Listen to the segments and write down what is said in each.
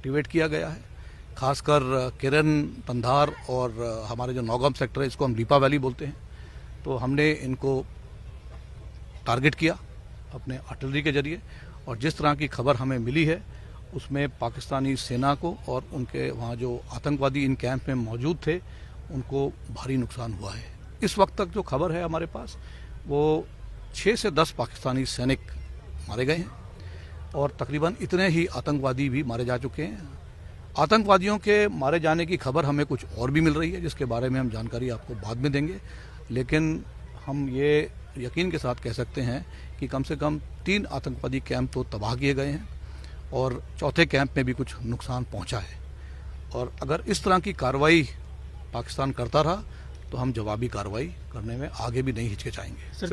Activate किया गया है। खासकर किरण, पंधार और हमारे जो नौगाम सेक्टर है, इसको हम रीपा वैली बोलते हैं, तो हमने इनको टारगेट किया अपने आर्टिलरी के जरिए। और जिस तरह की खबर हमें मिली है उसमें पाकिस्तानी सेना को और उनके वहाँ जो आतंकवादी इन कैंप में मौजूद थे उनको भारी नुकसान हुआ है। इस वक्त तक जो खबर है हमारे पास वो 6 से 10 पाकिस्तानी सैनिक मारे गए हैं और तकरीबन इतने ही आतंकवादी भी मारे जा चुके हैं। आतंकवादियों के मारे जाने की खबर हमें कुछ और भी मिल रही है, जिसके बारे में हम जानकारी आपको बाद में देंगे, लेकिन हम ये यकीन के साथ कह सकते हैं कि कम से कम 3 आतंकवादी कैंप तो तबाह किए गए हैं और चौथे कैंप में भी कुछ नुकसान पहुंचा है। और अगर इस तरह की कार्रवाई पाकिस्तान करता रहा तो हम जवाबी कार्रवाई करने में आगे भी नहीं हिचकिचाएंगे।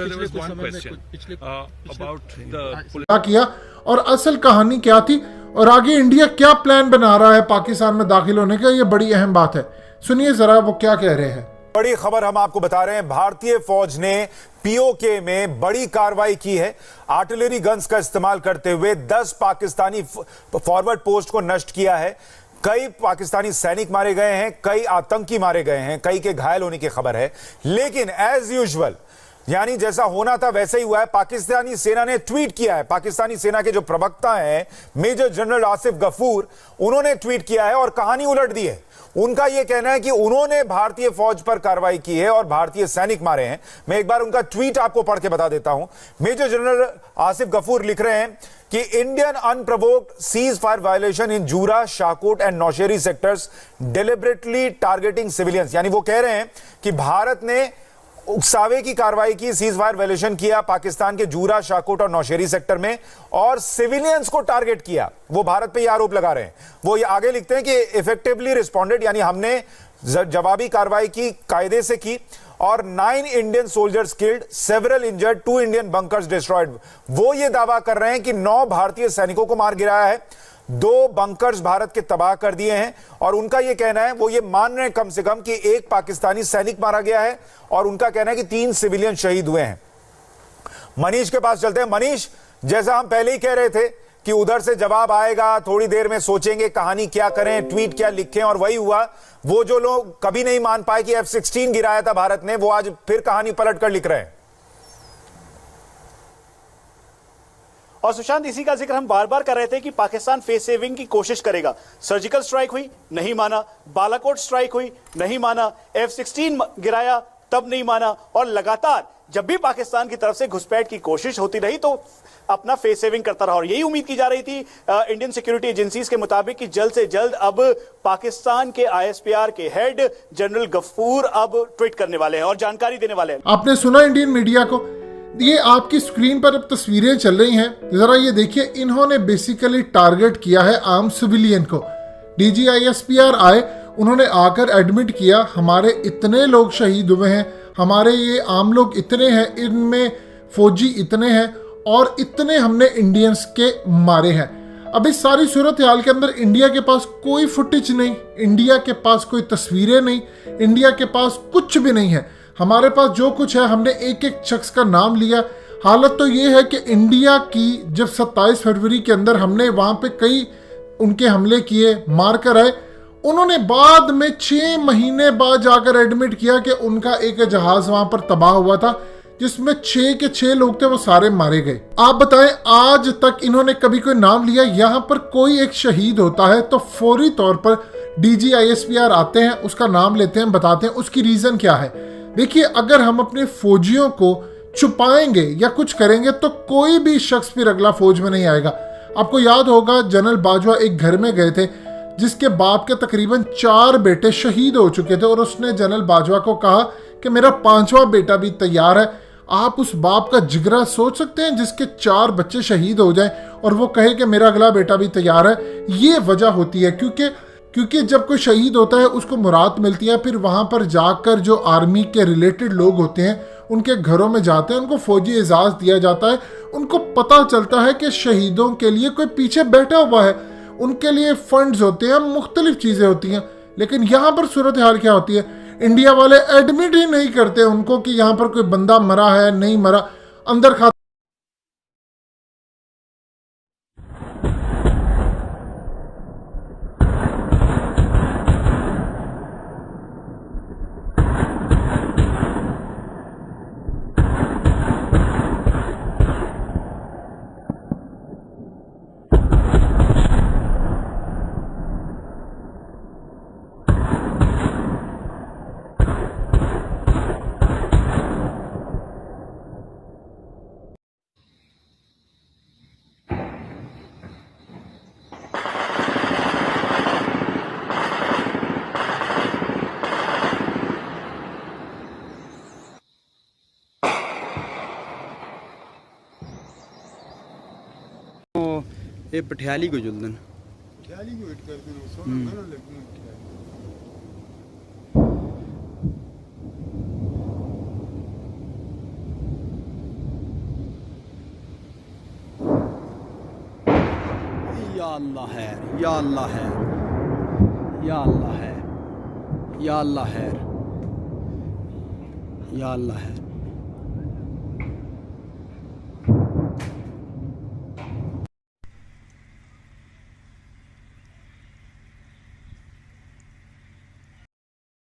क्या किया और असल कहानी क्या थी और आगे इंडिया क्या प्लान बना रहा है पाकिस्तान में दाखिल होने का, ये बड़ी अहम बात है। सुनिए जरा वो क्या कह रहे हैं। बड़ी खबर हम आपको बता रहे हैं, भारतीय फौज ने पीओके में बड़ी कार्रवाई की है। आर्टिलरी गन्स का इस्तेमाल करते हुए 10 पाकिस्तानी फॉरवर्ड पोस्ट को नष्ट किया है। कई पाकिस्तानी सैनिक मारे गए हैं, कई आतंकी मारे गए हैं, कई के घायल होने की खबर है। लेकिन एज यूजुअल, यानी जैसा होना था वैसा ही हुआ है। पाकिस्तानी सेना ने ट्वीट किया है। पाकिस्तानी सेना के जो प्रवक्ता हैं मेजर जनरल आसिफ गफूर, उन्होंने ट्वीट किया है और कहानी उलट दी है। उनका यह कहना है कि उन्होंने भारतीय फौज पर कार्रवाई की है और भारतीय सैनिक मारे हैं। मैं एक बार उनका ट्वीट आपको पढ़ के बता देता हूं। मेजर जनरल आसिफ गफूर लिख रहे हैं कि Indian unprovoked ceasefire violation in Jura, Shahkot and Nausheri sectors deliberately targeting civilians. यानी वो कह रहे हैं कि भारत ने उकसावे की कार्रवाई की, सीज फायर वायलेशन किया पाकिस्तान के जूरा, शाकोट और नौशेरी सेक्टर में और सिविलियंस को टारगेट किया। वो भारत पे ये आरोप लगा रहे हैं। वो ये आगे लिखते हैं कि इफेक्टिवली रिस्पॉन्डेड, यानी हमने जवाबी कार्रवाई की, कायदे से की और 9 Indian soldiers killed, several injured, 2 Indian bunkers destroyed. वो ये दावा कर रहे हैं कि 9 भारतीय सैनिकों को मार गिराया है, 2 बंकर्स भारत के तबाह कर दिए हैं और उनका यह कहना है, वो ये मान रहे हैं कम से कम कि 1 पाकिस्तानी सैनिक मारा गया है और उनका कहना है कि 3 सिविलियन शहीद हुए हैं। मनीष के पास चलते हैं। मनीष, जैसा हम पहले ही कह रहे थे कि उधर से जवाब आएगा, थोड़ी देर में सोचेंगे कहानी क्या करें, ट्वीट क्या लिखें, और वही हुआ। वो जो लोग कभी नहीं मान पाए कि F-16 गिराया था भारत ने, वो आज फिर कहानी पलट कर लिख रहे हैं। और सुशांत, इसी का जिक्र हम बार बार कर रहे थे कि पाकिस्तान फेस सेविंग की कोशिश करेगा। सर्जिकल स्ट्राइक हुई, नहीं माना। बालाकोट स्ट्राइक हुई, नहीं माना। F-16 गिराया, तब नहीं माना। और लगातार जब भी पाकिस्तान की तरफ से घुसपैठ की कोशिश होती रही तो अपना फेस सेविंग करता रहा। और यही उम्मीद की जा रही थी इंडियन सिक्योरिटी एजेंसीज के मुताबिक कि जल्द से जल्द अब पाकिस्तान के ISPR के हेड जनरल गफूर अब ट्वीट करने वाले हैं और जानकारी देने वाले हैं। आपने सुना इंडियन मीडिया को, ये आपकी स्क्रीन पर अब तस्वीरें चल रही हैं, जरा ये देखिए। इन्होंने बेसिकली टारगेट किया है आम सिविलियन को। DG ISPR आए, उन्होंने आकर एडमिट किया हमारे इतने लोग शहीद हुए हैं, हमारे ये आम लोग इतने हैं, इनमें फौजी इतने हैं और इतने हमने इंडियंस के मारे हैं। अब इस सारी सूरत हाल के अंदर इंडिया के पास कोई फुटेज नहीं, इंडिया के पास कोई तस्वीरें नहीं, इंडिया के पास कुछ भी नहीं है। हमारे पास जो कुछ है, हमने एक एक शख्स का नाम लिया। हालत तो ये है कि इंडिया की जब 27 फरवरी के अंदर हमने वहाँ पे कई उनके हमले किए, मार कर आए, उन्होंने बाद में 6 महीने बाद जाकर एडमिट किया कि उनका एक जहाज वहाँ पर तबाह हुआ था जिसमें 6 के 6 लोग थे, वो सारे मारे गए। आप बताएं, आज तक इन्होंने कभी कोई नाम लिया? यहाँ पर कोई एक शहीद होता है तो फौरी तौर पर DG ISPR आते हैं, उसका नाम लेते हैं, बताते हैं उसकी रीजन क्या है। देखिए, अगर हम अपने फौजियों को छुपाएंगे या कुछ करेंगे तो कोई भी शख्स फिर अगला फौज में नहीं आएगा। आपको याद होगा जनरल बाजवा एक घर में गए थे जिसके बाप के तकरीबन 4 बेटे शहीद हो चुके थे और उसने जनरल बाजवा को कहा कि मेरा 5वां बेटा भी तैयार है। आप उस बाप का जिगरा सोच सकते हैं जिसके 4 बच्चे शहीद हो जाएं और वो कहे कि मेरा अगला बेटा भी तैयार है। ये वजह होती है क्योंकि जब कोई शहीद होता है उसको मुराद मिलती है, फिर वहाँ पर जाकर जो आर्मी के रिलेटेड लोग होते हैं उनके घरों में जाते हैं, उनको फौजी एजाज दिया जाता है, उनको पता चलता है कि शहीदों के लिए कोई पीछे बैठा हुआ है, उनके लिए फंड्स होते हैं, मुख्तलिफ चीज़ें होती हैं। लेकिन यहाँ पर सूरत हाल क्या होती है, इंडिया वाले एडमिट ही नहीं करते उनको कि यहाँ पर कोई बंदा मरा है, नहीं मरा, अंदर खा। ਇਹ ਪਠਿਆਲੀ ਕੋ ਜੁਲਦਨ या अल्लाह है, या अल्लाह है, या अल्लाह है, या अल्लाह है, या अल्लाह है।